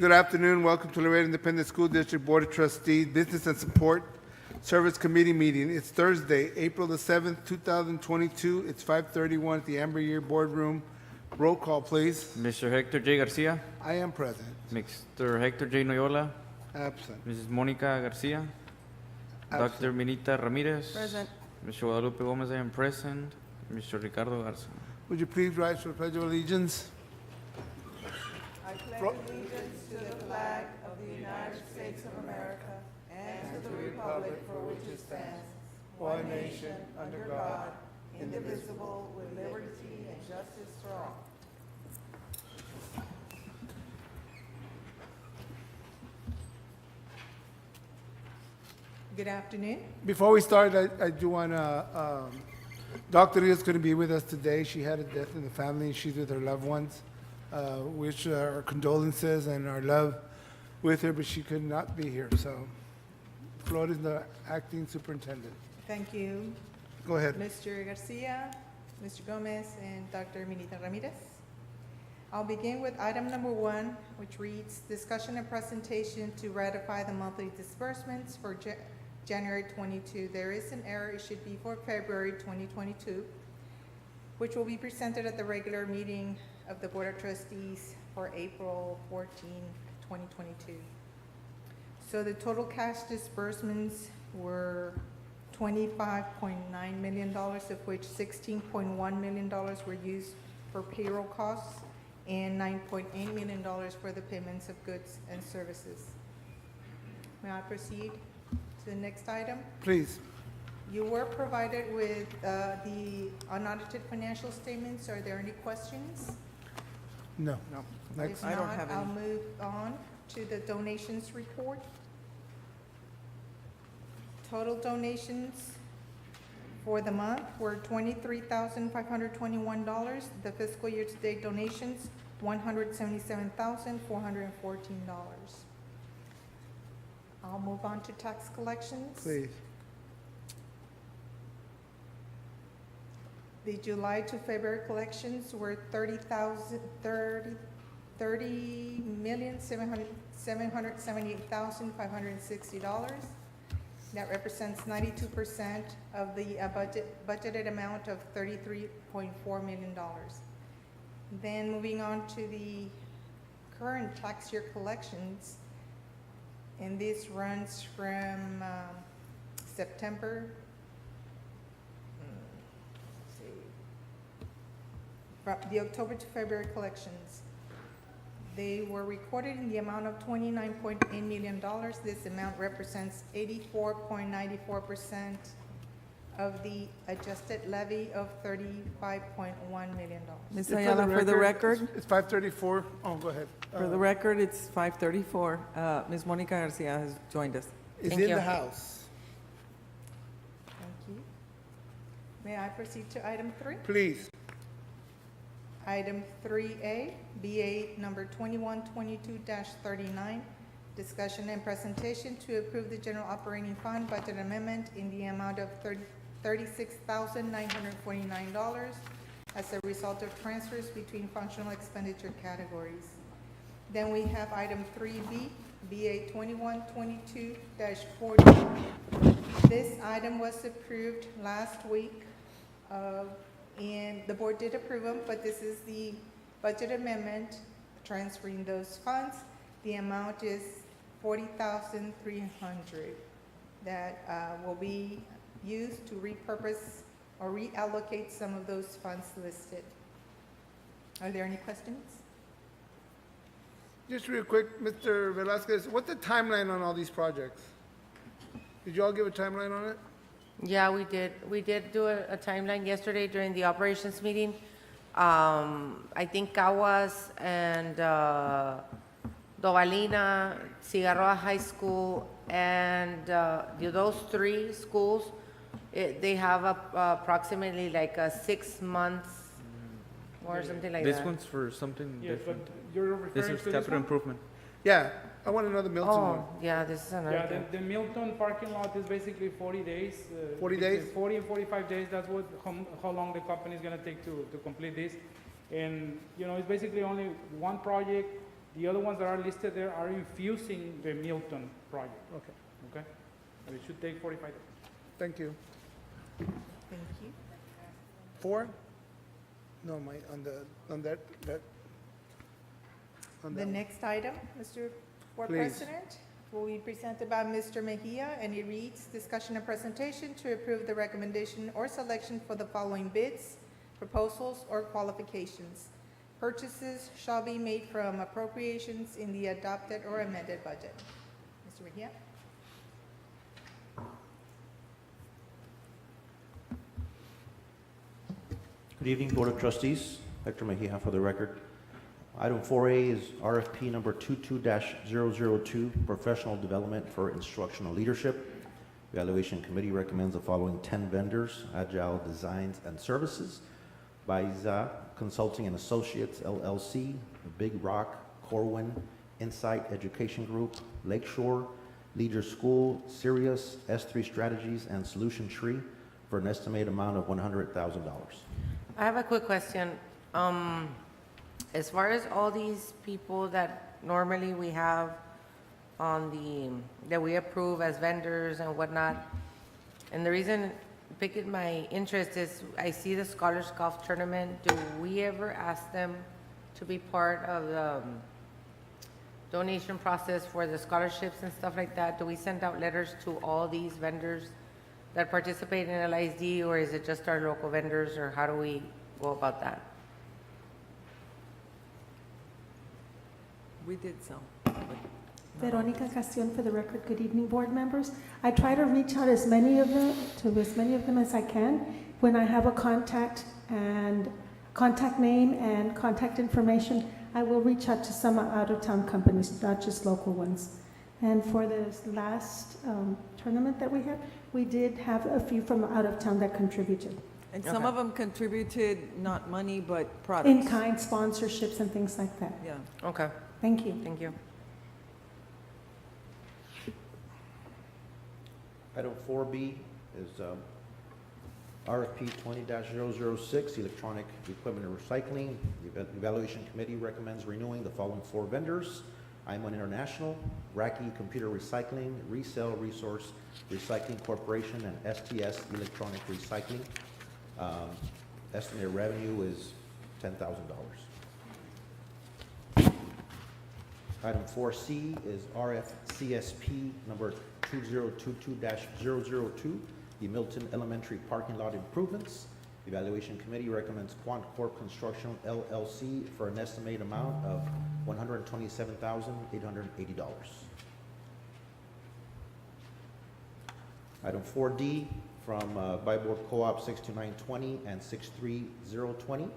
Good afternoon. Welcome to Laredo Independent School District Board of Trustees Business and Support Service Committee meeting. It's Thursday, April the 7th, 2022. It's 5:31 at the Amber Year Boardroom. Roll call, please. Mr. Hector J. Garcia, I am present. Mr. Hector J. Noyola, Absent. Mrs. Monica Garcia, Absent. Dr. Minita Ramirez. Present. Mr. Guadalupe Gomez, I am present. Mr. Ricardo Garza. Would you please rise for the Pledge of Allegiance? I pledge allegiance to the flag of the United States of America and to the republic for which it stands, one nation, under God, indivisible, with liberty and justice for all. Good afternoon. Before we start, I do want to, Dr. Rios couldn't be with us today. She had a death in the family. She's with her loved ones. Wish our condolences and our love with her, but she could not be here. So, Flor is the acting superintendent. Thank you, Go ahead. Mr. Garcia, Mr. Gomez, and Dr. Minita Ramirez. I'll begin with item number 1, which reads, discussion and presentation to ratify the monthly disbursements for January 22. There is an error. It should be for February 2022, which will be presented at the regular meeting of the Board of Trustees for April 14, 2022. So the total cash disbursements were $25.9 million, of which $16.1 million were used for payroll costs and $9.8 million for the payments of goods and services. May I proceed to the next item? Please. You were provided with the unaudited financial statements. Are there any questions? No. Next. If not, I'll move on to the donations report. Total donations for the month were $23,521. The fiscal year-to-date donations, $177,414. I'll move on to tax collections. Please. The July to February collections were $30,778,560. That represents 92% of the budgeted amount of $33.4 million. Then moving on to the current tax year collections, and this runs from September. From the October to February collections. They were recorded in the amount of $29.8 million. This amount represents 84.94% of the adjusted levy of $35.1 million. Ms. Ayala, for the record, It's 5:34. Oh, go ahead. for the record, it's 5:34. Ms. Monica Garcia has joined us. It's Thank in you. the House. Thank you. May I proceed to item 3? Please. Item 3A, BA number 2122-39, discussion and presentation to approve the general operating fund budget amendment in the amount of $36,949 as a result of transfers between functional expenditure categories. Then we have item 3B, BA 2122-40. This item was approved last week, and the board did approve them, but this is the budget amendment transferring those funds. The amount is $40,300 that will be used to repurpose or reallocate some of those funds listed. Are there any questions? Just real quick, Mr. Velasquez, what's the timeline on all these projects? Did you all give a timeline on it? Yeah, we did. We did do a timeline yesterday during the operations meeting. I think Caguas and Dovalina, Cigarroa High School, and those 3 schools, they have approximately like a 6 months or something like This that. one's for something Yes, but different. you're This referring is to this capital one? improvement. Yeah, I want to know the Milton one. Oh, yeah, this is another Yeah, thing. the Milton parking lot is basically 40 days. 40 between days? 40 and 45 days, that's how long the company is gonna take to complete this. And, it's basically only one project. The other ones that are listed there are infusing the Milton project, Okay, okay? But it should take 45 days. thank you. Thank you. 4? No, on that. On The that one. next item, Mr. Board Please. President, will be presented by Mr. Mejia, and it reads, discussion and presentation to approve the recommendation or selection for the following bids, proposals, or qualifications. Purchases shall be made from appropriations in the adopted or amended budget. Mr. Mejia? Good evening, Board of Trustees. Hector Mejia for the record. Item 4A is RFP number 22-002, Professional Development for Instructional Leadership. Evaluation Committee recommends the following 10 vendors: Agile Designs and Services, Baiza Consulting and Associates, LLC, Big Rock, Corwin, Insight Education Group, Lakeshore, Leader School, Sirius, S3 Strategies, and Solution Tree for an estimated amount of $100,000. I have a quick question. As far as all these people that normally we have that we approve as vendors and whatnot, and the reason picking my interest is I see the Scholars Golf Tournament. Do we ever ask them to be part of the donation process for the scholarships and stuff like that? Do we send out letters to all these vendors that participate in I.S.D, or is it just our local vendors, or how do we go about that? We did some. Veronica Castion for the record. Good evening, board members. I try to reach out to as many of them as I can. When I have a contact name and contact information, I will reach out to some out-of-town companies, not just local ones. And for this last tournament that we had, we did have a few from out of town that contributed. And some Okay. of them contributed not money, but products. In-kind sponsorships and things like that. Yeah. Okay, Thank you. thank you. Item 4B is RFP 20-006, Electronic Equipment and Recycling. The Evaluation Committee recommends renewing the following 4 vendors: IMON International, Racky Computer Recycling, Resell Resource Recycling Corporation, and STS Electronic Recycling. Estimated revenue is $10,000. Item 4C is RFCSP number 2022-002, the Milton Elementary Parking Lot Improvements. The Evaluation Committee recommends Quant Corp Construction LLC for an estimated amount of $127,880. Item 4D from Biboard Co-op 62920 and 63020,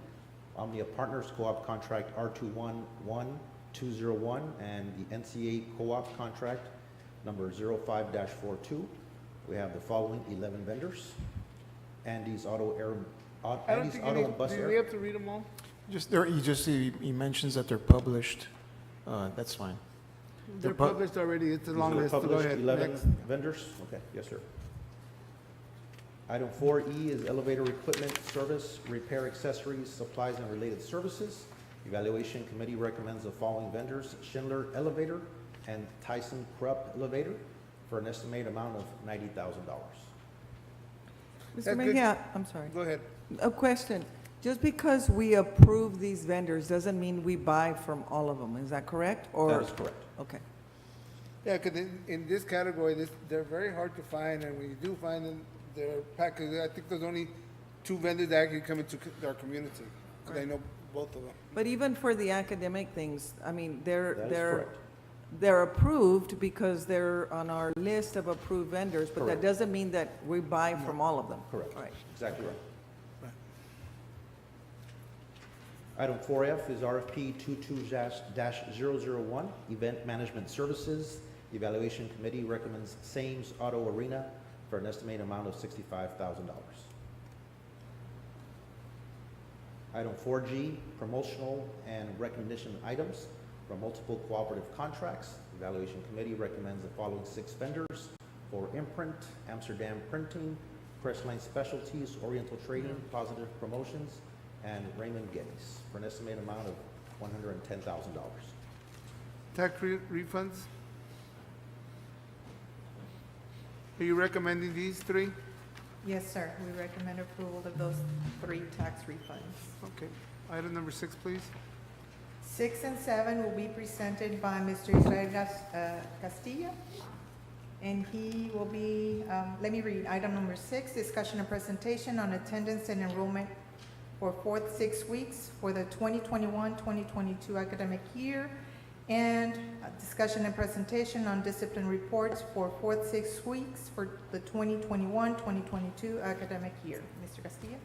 Omnia Partners Co-op Contract R211201, and the NCA Co-op Contract number 05-42. We have the following 11 vendors: Andy's Auto and Bus Do Air. we have to read them all? He mentions that they're published. That's fine. They're pub- published already, it's a These long are list, go published ahead, 11 next. vendors? Okay, yes, sir. Item 4E is elevator equipment, service, repair accessories, supplies, and related services. Evaluation Committee recommends the following vendors: Schindler Elevator and Tyson Krupp Elevator for an estimated amount of $90,000. That's Mr. good. Mejia, I'm sorry. Go ahead. A question. Just because we approve these vendors doesn't mean we buy from all of them. Is that correct? Or That is correct. Okay. Yeah, because in this category, they're very hard to find, and when you do find them, they're packed. 'Cause I think there's only 2 vendors that actually come into our community, because I know both of them. But even for the academic things, I mean, That is correct. they're approved because they're on our list of approved vendors, but that Correct. doesn't mean that we buy from all of them. Correct. Right. Exactly right. Item 4F is RFP 22-001, Event Management Services. The Evaluation Committee recommends Sames Auto Arena for an estimated amount of $65,000. Item 4G, Promotional and Recognition Items from multiple cooperative contracts. The Evaluation Committee recommends the following 6 vendors for Imprint, Amsterdam Printing, Pressline Specialties, Oriental Trading, Positive Promotions, and Raymond Geddes for an estimated amount of $110,000. refunds? Are you recommending these three? Yes, sir. We recommend approval of those 3 tax refunds. Okay. Item number 6, please. 6 and 7 will be presented by Mr. Israel Castillo. And he will be, let me read. Item number 6, discussion and presentation on attendance and enrollment for 4th 6 weeks for the 2021-2022 academic year. And discussion and presentation on discipline reports for 4th 6 weeks for the 2021-2022 academic year. Mr. Castillo?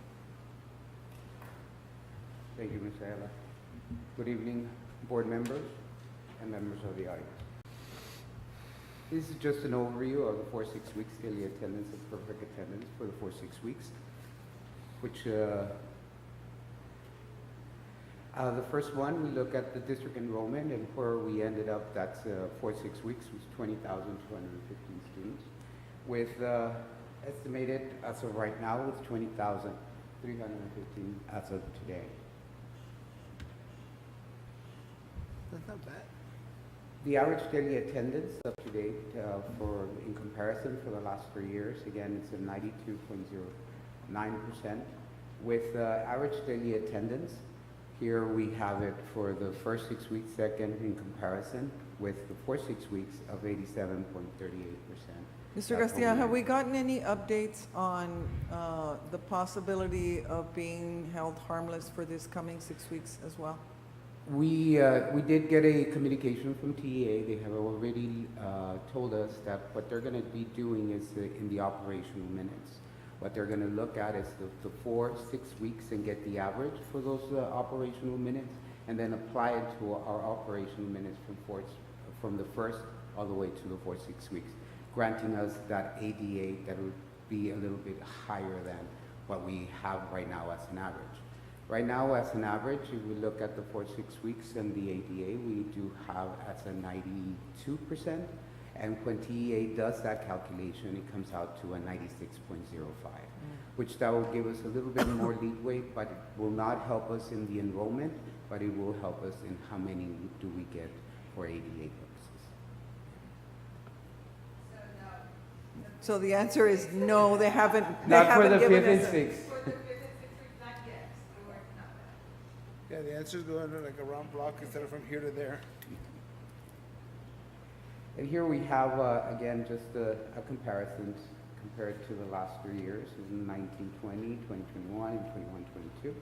Thank you, Ms. Ayala. Good evening, board members and members of the audience. This is just an overview of the 4-6 weeks daily attendance and perfect attendance for the 4-6 weeks, which the first one, we look at the district enrollment, and where we ended up, that's 4-6 weeks, was 20,215 students, with estimated, as of right now, with 20,315 as of today. That's not bad. The average daily attendance up to date in comparison for the last 3 years, again, it's a 92.09%. With average daily attendance, here we have it for the first 6 weeks, second in comparison, with the 4-6 weeks of 87.38%. Mr. Garcia, have we gotten any updates on the possibility of being held harmless for this coming 6 weeks as well? We did get a communication from TEA. They have already told us that what they're going to be doing is in the operational minutes. What they're going to look at is the 4-6 weeks and get the average for those operational minutes, and then apply it to our operational minutes from the first all the way to the 4-6 weeks, granting us that ADA that would be a little bit higher than what we have right now as an average. Right now, as an average, if we look at the 4-6 weeks and the ADA, we do have as a 92%. And when TEA does that calculation, it comes out to a 96.05, which that will give us a little bit more leeway, but it will not help us in the enrollment, but it will help us in how many do we get for ADA purposes. So the answer is no, they haven't, Not for the given 5th and us a- 6th. Yeah, the answer's going like a round block instead of from here to there. And here we have, again, just a comparison compared to the last 3 years, in 1920, 2021, and 21-22,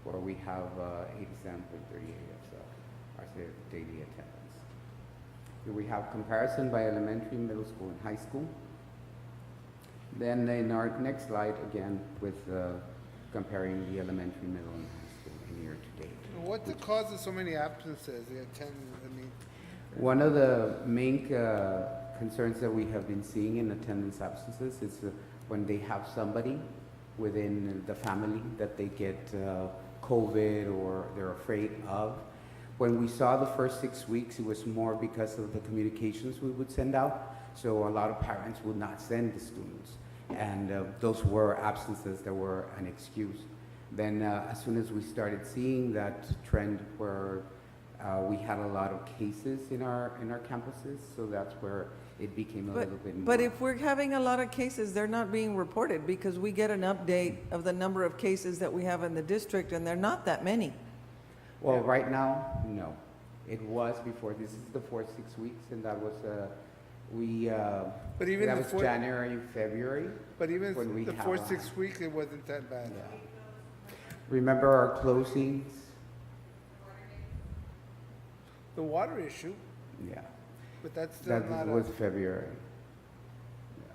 where we have 87.38 as our daily attendance. Here we have comparison by elementary, middle school, and high school. Then in our next slide, again, with comparing the elementary, middle, and high school in year to date. What's the cause of so many absences? The attendance, I mean, One of the main concerns that we have been seeing in attendance absences is when they have somebody within the family that they get COVID or they're afraid of. When we saw the first 6 weeks, it was more because of the communications we would send out. So a lot of parents would not send the students. And those were absences that were an excuse. Then as soon as we started seeing that trend where we had a lot of cases in our campuses, so that's where it became a little bit more. But if we're having a lot of cases, they're not being reported because we get an update of the number of cases that we have in the district, and they're not that many. Well, right now, no. It was before. This is the 4-6 weeks, and that was but even that the was four- January, February. but even when we the have 4-6 weeks, it wasn't that bad. Yeah. Remember our closings? The water issue, Yeah. but that's still That not was February. Yeah.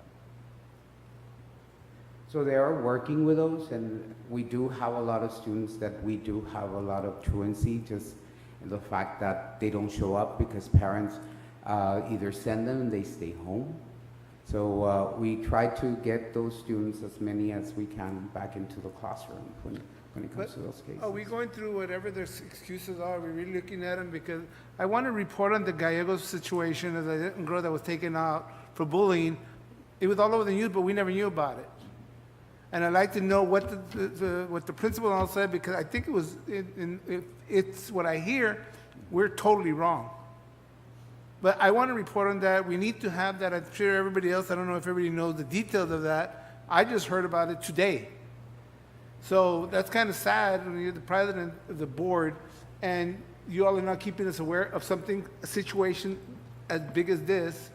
So they are working with those, and we do have a lot of students that we do have a lot of truancy, just in the fact that they don't show up because parents either send them and they stay home. So we try to get those students, as many as we can, back into the classroom when it comes But to those cases. Are we going through whatever their excuses are? Are we really looking at them? Because I want to report on the Gallegos situation as a little girl that was taken out for bullying. It was all over the news, but we never knew about it. And I'd like to know what what the principal all said, because I think it was, if it's what I hear, we're totally wrong. But I want to report on that. We need to have that. I'm sure everybody else, I don't know if everybody knows the details of that. I just heard about it today. So that's kind of sad when you're the president of the board and you all are not keeping us aware of something, a situation as big as this,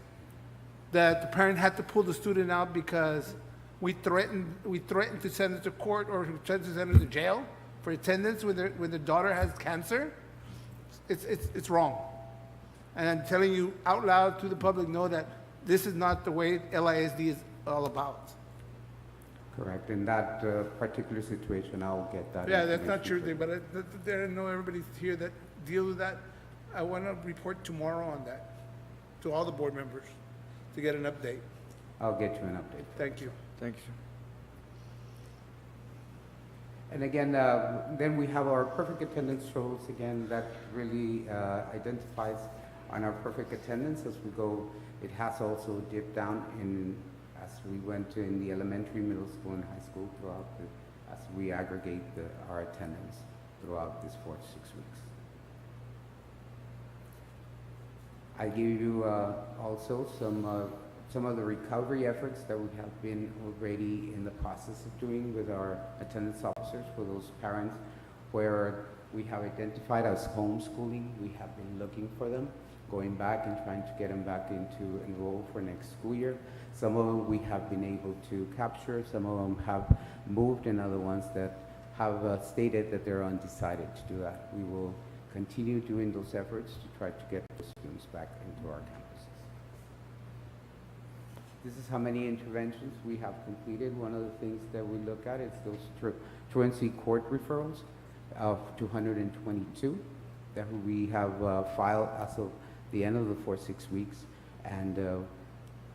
that the parent had to pull the student out because we threatened to send it to court or threatened to send it to jail for attendance when their daughter has cancer. It's wrong. And I'm telling you out loud to the public, know that this is not the way LISD is all about. Correct. In that particular situation, I'll get that. Yeah, that's not information true, but I know everybody's here that deals with that. I want to report tomorrow on that to all the board members to get an update. I'll get you an update. Thank you. Thank you. And again, then we have our perfect attendance shows again that really identifies on our perfect attendance as we go. It has also dipped down as we went to in the elementary, middle school, and high school as we aggregate our attendance throughout this 4 to 6 weeks. I give you also some of the recovery efforts that we have been already in the process of doing with our attendance officers for those parents where we have identified as homeschooling. We have been looking for them, going back and trying to get them back into enroll for next school year. Some of them we have been able to capture, some of them have moved, and other ones that have stated that they're undecided to do that. We will continue doing those efforts to try to get those students back into our campuses. This is how many interventions we have completed. One of the things that we look at is those truancy court referrals of 222 that we have filed as of the end of the 4 to 6 weeks, and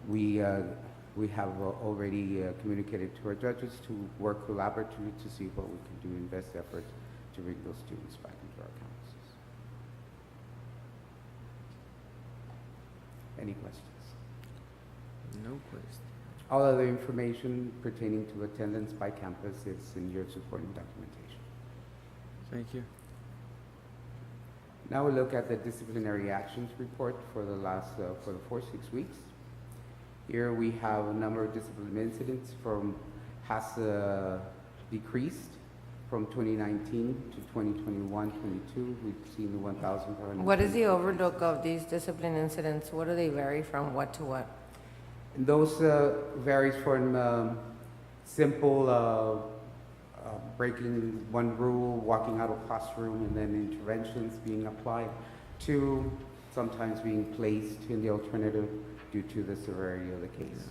we have already communicated to our judges to work collaboratively to see what we can do in best effort to bring those students back into our campuses. Any questions? No question. All other information pertaining to attendance by campus is in your supporting documentation. Thank you. Now we look at the disciplinary actions report for the last, for the 4 to 6 weeks. Here we have a number of disciplinary incidents has decreased from 2019 to 2021-22. We've seen the 1,400. What is the overlook of these discipline incidents? What do they vary from what to what? And those varies from simple breaking one rule, walking out of classroom, and then interventions being applied, to sometimes being placed in the alternative due to the severity of the case.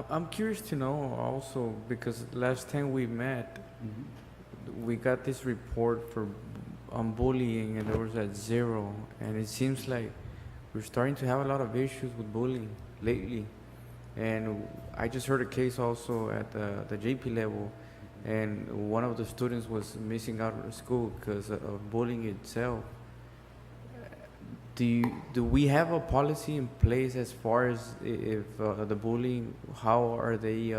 I'm curious to know also, because last time we met, we got this report for on bullying, and there was at 0, and it seems like we're starting to have a lot of issues with bullying lately. And I just heard a case also at the JP level, and one of the students was missing out of school because of bullying itself. Do we have a policy in place as far as if the bullying, how are they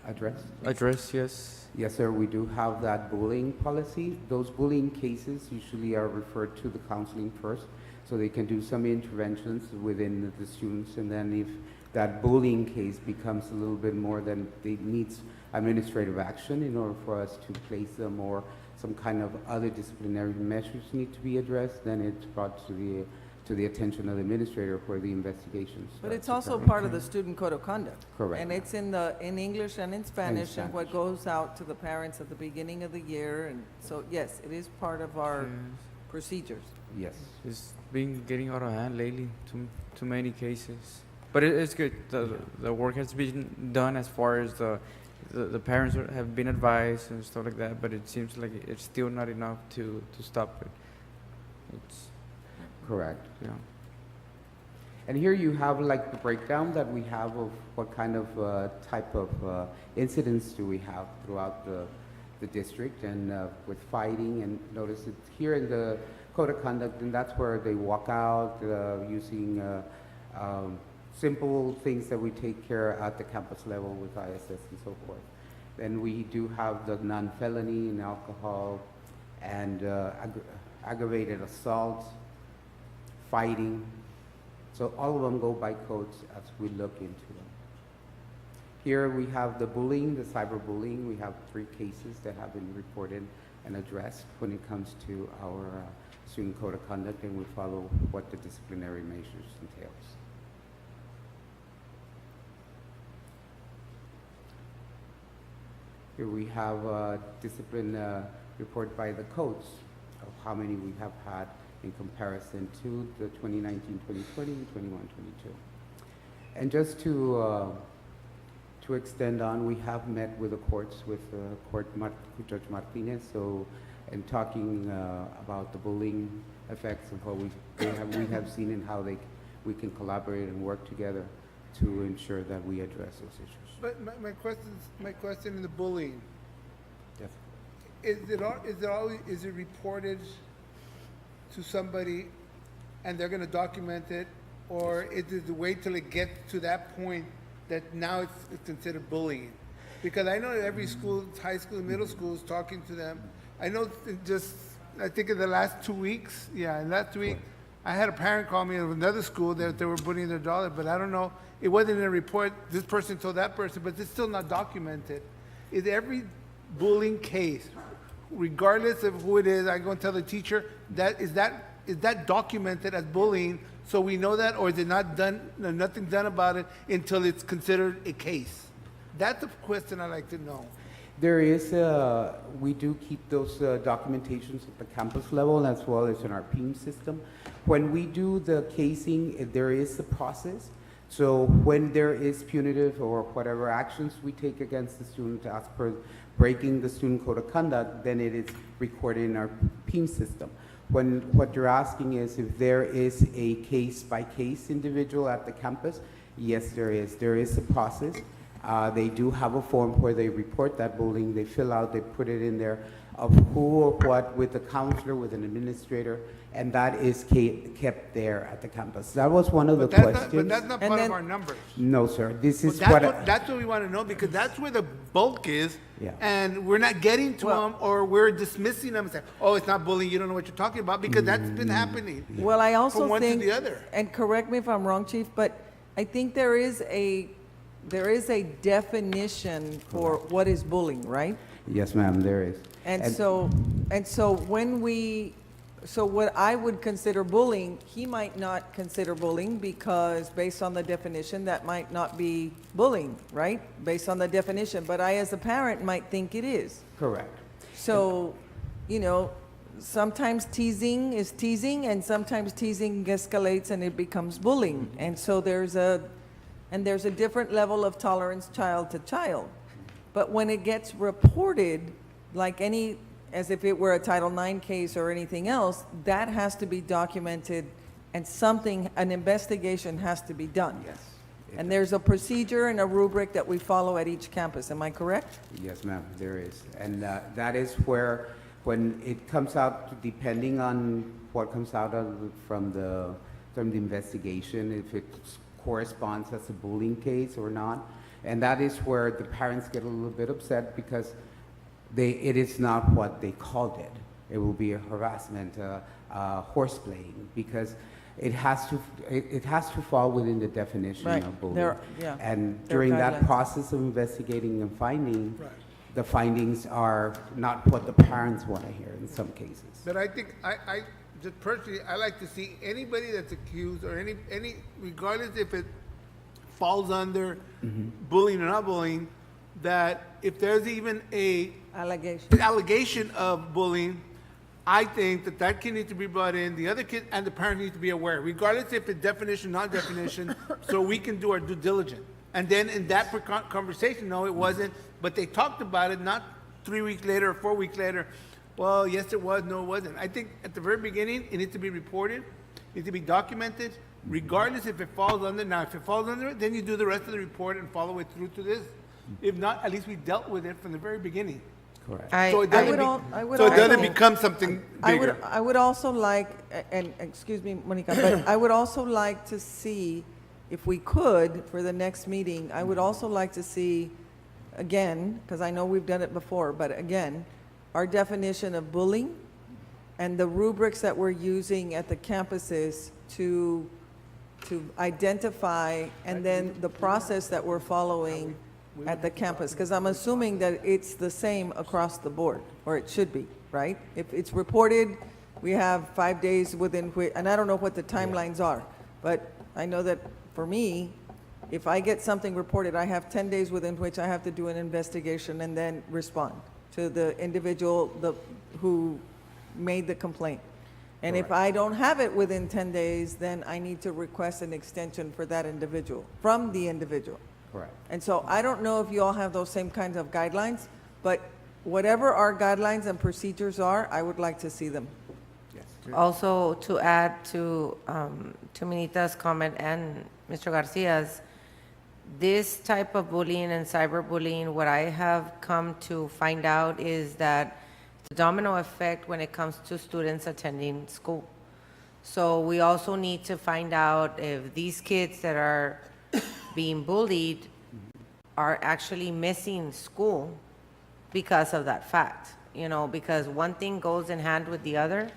addressed? Yes. Yes, sir, we do have that bullying policy. Those bullying cases usually are referred to the counseling first, so they can do some interventions within the students, and then if that bullying case becomes a little bit more than it needs administrative action in order for us to place them, or some kind of other disciplinary measures need to be addressed, then it's brought to the attention of the administrator for the investigations. But it's also part of the student code of conduct. Correct. And it's in English and in Spanish, and what goes out to the parents at the beginning of the year, and so, yes, it is part of our procedures. Yes. It's been getting out of hand lately, too many cases. But it's good. The work has been done as far as the parents have been advised and stuff like that, but it seems like it's still not enough to stop it. It's, correct. yeah. And here you have like the breakdown that we have of what kind of type of incidents do we have throughout the district, and with fighting, and notice it here in the code of conduct, and that's where they walk out using simple things that we take care at the campus level with ISS and so forth. Then we do have the non-felony and alcohol and aggravated assault, fighting, So all of them go by codes as we look into them. Here we have the bullying, the cyberbullying. We have 3 cases that have been reported and addressed when it comes to our student code of conduct, and we follow what the disciplinary measures entails. Here we have a discipline report by the codes of how many we have had in comparison to the 2019, 2020, and 21, 22. And just to extend on, we have met with the courts, with Judge Martinez, so, and talking about the bullying effects of what we have seen and how we can collaborate and work together to ensure that we address those issues. But my question in the bullying, Yes. is it reported to somebody and they're gonna document it? Or is it the wait till it gets to that point that now it's considered bullying? Because I know that every school, high school and middle school is talking to them. I know I think in the last 2 weeks, in last week, I had a parent call me of another school that they were bullying their daughter, but I don't know, it wasn't in a report, this person told that person, but it's still not documented. Is every bullying case, regardless of who it is, I go and tell the teacher, is that documented as bullying, so we know that, or is it not done, nothing done about it until it's considered a case? That's the question I'd like to know. There is, we do keep those documentations at the campus level as well as in our PEAM system. When we do the casing, there is a process. So when there is punitive or whatever actions we take against the student as per breaking the student code of conduct, then it is recorded in our PEAM system. When what you're asking is if there is a case-by-case individual at the campus, yes, there is. There is a process. They do have a form where they report that bullying. They fill out, they put it in there of who or what with a counselor, with an administrator, and that is kept there at the campus. That was one of the questions. But that's not And part of then- our numbers. No, sir. This is That's what we want to know, because that's where the bulk is, Yeah. and we're not getting to them, or we're dismissing them and saying, oh, it's not bullying, you don't know what you're talking about, because that's been happening. Well, I also From one to think, the other. and correct me if I'm wrong, Chief, but I think there is a definition for what is bullying, right? Yes, ma'am, there is. And so what I would consider bullying, he might not consider bullying because based on the definition, that might not be bullying, right? Based on the definition, but I as a parent might think it is. Correct. So, sometimes teasing is teasing and sometimes teasing escalates and it becomes bullying. And so there's a different level of tolerance child to child. But when it gets reported, as if it were a Title IX case or anything else, that has to be documented and an investigation has to be done. Yes. And there's a procedure and a rubric that we follow at each campus, am I correct? Yes, ma'am, there is. And that is where, when it comes out, depending on what comes out from the investigation, if it corresponds as a bullying case or not. And that is where the parents get a little bit upset because it is not what they called it. It will be a harassment, horseplaying, because it has to fall within the definition Right. of bullying. And There are during that guidelines. process of investigating and finding, Right. the findings are not what the parents want to hear in some cases. But I think, I just personally, I like to see anybody that's accused, or any, regardless if it falls under bullying or not bullying, that if there's even allegation of bullying, I think that kid needs to be brought in, the other kid and the parent needs to be aware, regardless if it's definition, non-definition, so we can do our due diligence. And then in that conversation, no, it wasn't, but they talked about it, not 3 weeks later or 4 weeks later. Well, yes, it was, no, it wasn't. I think at the very beginning, it needs to be reported, it needs to be documented, regardless if it falls under. Now, if it falls under it, then you do the rest of the report and follow it through to this. If not, at least we dealt with it from the very beginning. Correct. So it doesn't, so it doesn't become something bigger. I would also like, and excuse me, Monica, but I would also like to see, if we could, for the next meeting, I would also like to see, again, because I know we've done it before, but again, our definition of bullying and the rubrics that we're using at the campuses to to identify, and then the process that we're following at the campus, because I'm assuming that it's the same across the board, or it should be, right? If it's reported, we have 5 days within which, and I don't know what the timelines are, but I know that for me, if I get something reported, I have 10 days within which I have to do an investigation and then respond to the individual who made the complaint. And if I don't have it within 10 days, then I need to request an extension for that individual, from the individual. Correct. And so I don't know if you all have those same kinds of guidelines, but whatever our guidelines and procedures are, I would like to see them. Also, to add to Minita's comment and Mr. Garcia's, this type of bullying and cyberbullying, what I have come to find out is that the domino effect when it comes to students attending school. So we also need to find out if these kids that are being bullied are actually missing school because of that fact, you know, because one thing goes in hand with the other,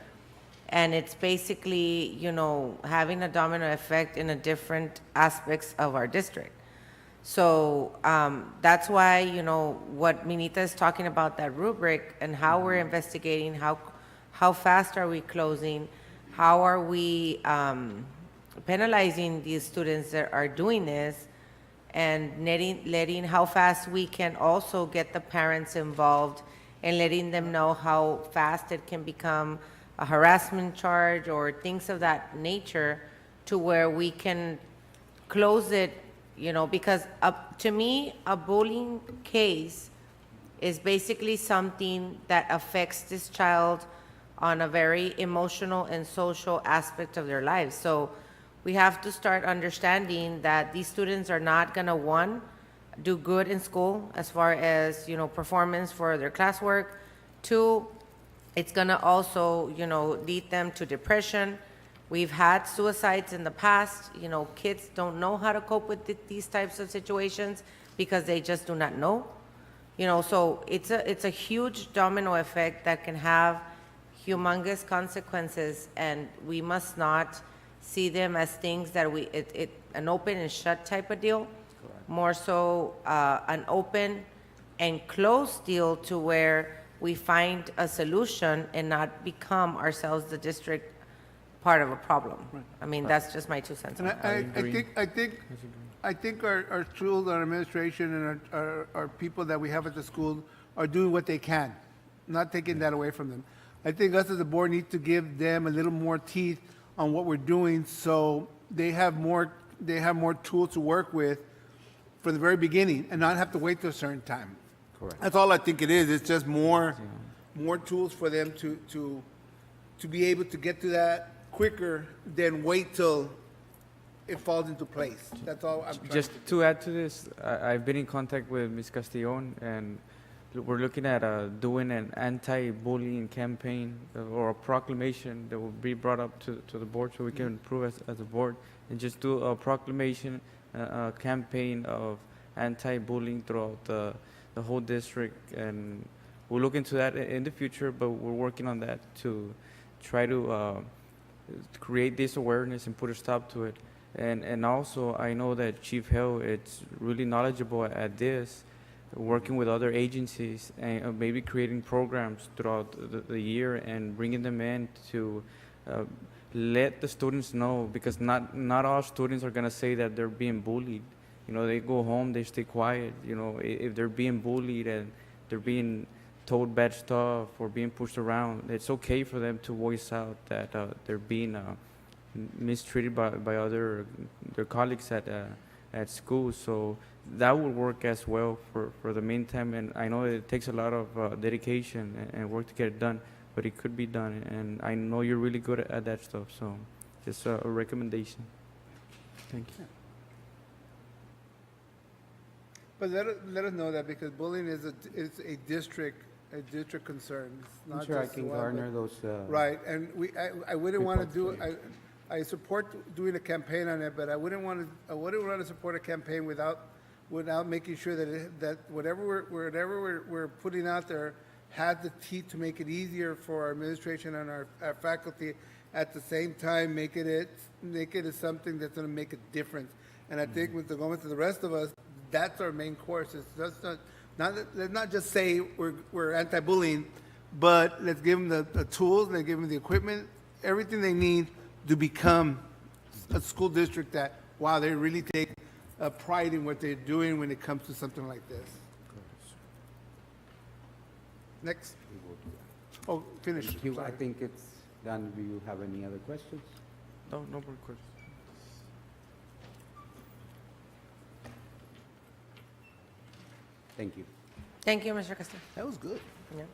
and it's basically, you know, having a domino effect in a different aspects of our district. So that's why, you know, what Minita is talking about, that rubric, and how we're investigating, how fast are we closing, how are we penalizing these students that are doing this, and letting how fast we can also get the parents involved and letting them know how fast it can become a harassment charge or things of that nature, to where we can close it, you know, because to me, a bullying case is basically something that affects this child on a very emotional and social aspect of their lives. So we have to start understanding that these students are not going to, one, do good in school as far as, you know, performance for their classwork. Two, it's going to also, you know, lead them to depression. We've had suicides in the past. You know, kids don't know how to cope with these types of situations because they just do not know. You know, so it's a huge domino effect that can have humongous consequences, and we must not see them as things that an open and shut type of deal. Correct. More so an open and closed deal, to where we find a solution and not become ourselves the district part of a problem. Right. I mean, that's just my 2 cents. And I think our schools, our administration, and our people that we have at the school are doing what they can, not taking that away from them. I think us as a board need to give them a little more teeth on what we're doing, so they have more tools to work with from the very beginning and not have to wait till a certain time. Correct. That's all I think it is. It's just more tools for them to be able to get to that quicker than wait till it falls into place. That's all I'm trying Just to add to this, I've been in contact with Ms. Castillon, and we're looking at doing an anti-bullying campaign or a proclamation that will be brought up to the board, so we can improve as a board, and just do a proclamation, a campaign of anti-bullying throughout the whole district. And we'll look into that in the future, but we're working on that to try to create this awareness and put a stop to it. And also, I know that Chief Hill is really knowledgeable at this, working with other agencies and maybe creating programs throughout the year and bringing them in to let the students know, because not all students are going to say that they're being bullied. You know, they go home, they stay quiet. You know, if they're being bullied and they're being told bad stuff or being pushed around, it's okay for them to voice out that they're being mistreated by their colleagues at school. So that would work as well for the meantime. And I know it takes a lot of dedication and work to get it done, but it could be done. And I know you're really good at that stuff. So just a recommendation. Thank you. But let us know that, because bullying is a district concern. It's not I'm sure I just can one, garner but- those. Right, and I wouldn't want to reports do, I support doing a campaign on it, but I wouldn't want to support a campaign without making sure that whatever we're putting out there has the teeth to make it easier for our administration and our faculty at the same time, make it as something that's gonna make a difference. And I think with the Gomez and the rest of us, that's our main course. It's just let's not just say we're anti-bullying, but let's give them the tools, let's give them the equipment, everything they need to become a school district that, wow, they really take pride in what they're doing when it comes to something like this. Next. Oh, finish. Thank you. I Sorry. think it's done. Do you have any other questions? No, no more questions. Thank you. Thank you, Mr. Castillo. That was good. Yeah.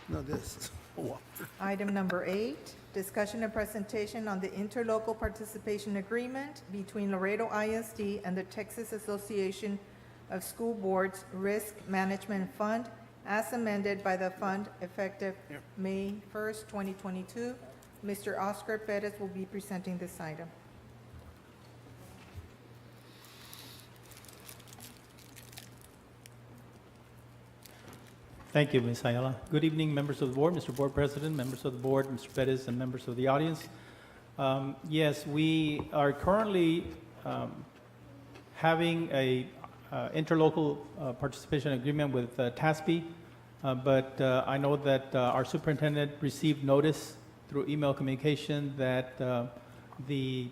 No, this. Wow. Item number 8, discussion and presentation on the interlocal participation agreement between Laredo I.S.D. and the Texas Association of School Boards Risk Management Fund as amended by the fund effective May 1st, 2022. Mr. Oscar Perez will be presenting this item. Thank you, Ms. Ayala. Good evening, members of the board, Mr. Board President, members of the board, Mr. Perez, and members of the audience. Yes, we are currently having a interlocal participation agreement with TASB, but I know that our superintendent received notice through email communication that the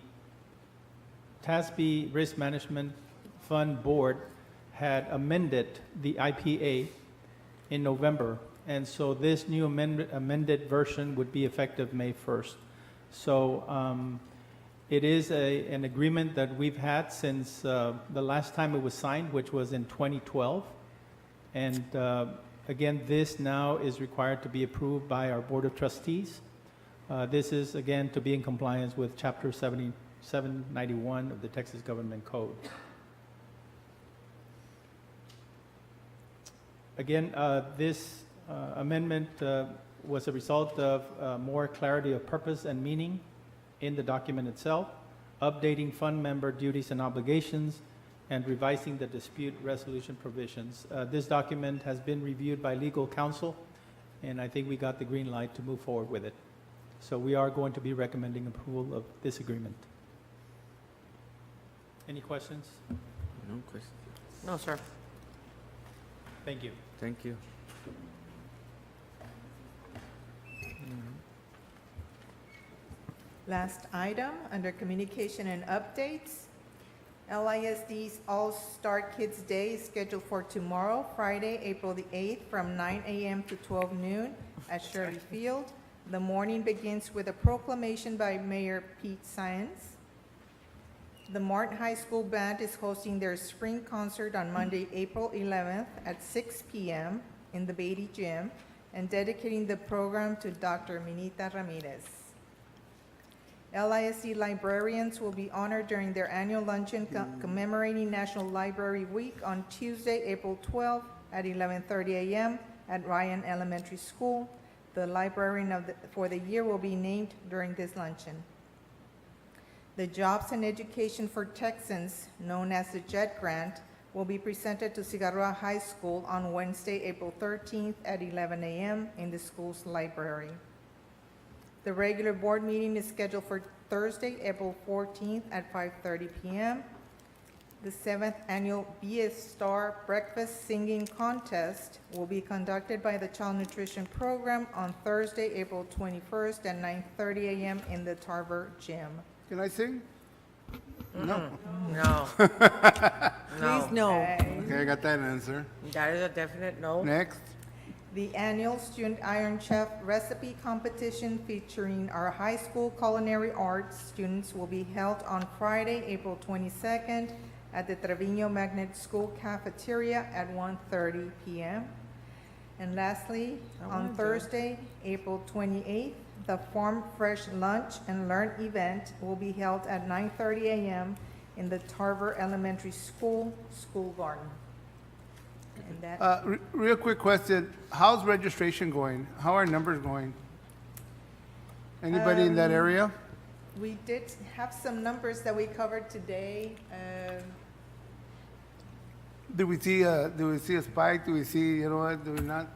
TASB Risk Management Fund Board had amended the IPA in November, and so this new amended version would be effective May 1st. So it is an agreement that we've had since the last time it was signed, which was in 2012. And again, this now is required to be approved by our Board of Trustees. This is, again, to be in compliance with Chapter 791 of the Texas Government Code. Again, this amendment was a result of more clarity of purpose and meaning in the document itself, updating fund member duties and obligations, and revising the dispute resolution provisions. This document has been reviewed by legal counsel, and I think we got the green light to move forward with it. So we are going to be recommending approval of this agreement. Any questions? No questions. No, sir. Thank you. Thank you. Last item, under communication and updates, LISD's All-Star Kids Day is scheduled for tomorrow, Friday, April the 8th, from 9 a.m. to 12 noon at Shirley Field. The morning begins with a proclamation by Mayor Pete Saenz. The Martin High School Band is hosting their spring concert on Monday, April 11th at 6 p.m. in the Beatty Gym and dedicating the program to Dr. Minita Ramirez. LISD librarians will be honored during their annual luncheon commemorating National Library Week on Tuesday, April 12th at 11:30 a.m. at Ryan Elementary School. The librarian for the year will be named during this luncheon. The Jobs and Education for Texans, known as the JET Grant, will be presented to Cigarroa High School on Wednesday, April 13th at 11 a.m. in the school's library. The regular board meeting is scheduled for Thursday, April 14th at 5:30 p.m. The 7th annual Be a Star Breakfast Singing Contest will be conducted by the Child Nutrition Program on Thursday, April 21st at 9:30 a.m. in the Tarver Gym. Can I sing? No. No. Please, no. Okay, I got that answer. That is a definite no. Next. The annual Student Iron Chef Recipe Competition featuring our high school culinary arts students will be held on Friday, April 22nd at the Trevino Magnet School Cafeteria at 1:30 p.m. And lastly, on Thursday, April 28th, the Farm Fresh Lunch and Learn event will be held at 9:30 a.m. in the Tarver Elementary School Garden. And that, Real quick question, how's registration going? How are numbers going? Anybody in that area? we did have some numbers that we covered today. Do we see a spike? Do we see, you know what, do we not?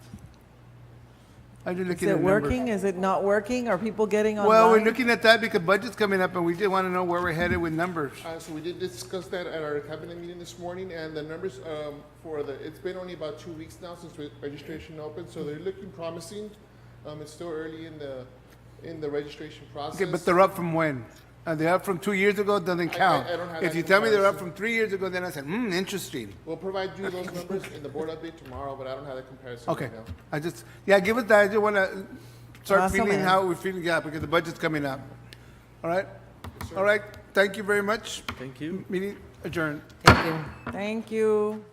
I'm just Is looking it at numbers. working? Is it not working? Are people getting online? Well, we're looking at that because budget's coming up and we just want to know where we're headed with numbers. So we did discuss that at our cabinet meeting this morning, and the numbers it's been only about 2 weeks now since registration opened, so they're looking promising. It's still early in the registration process. Okay, but they're up from when? Are they up from 2 years ago? Doesn't count. I don't have If that you tell me they're up comparison. from 3 years ago, then I said, interesting. We'll provide you those numbers in the board update tomorrow, but I don't have the comparison Okay, right now. yeah, give us that. I just want to start Awesome, feeling man. how we're feeling, yeah, because the budget's coming up. All right? All right, thank you very much. Thank you. Meeting adjourned. Thank you. Thank you.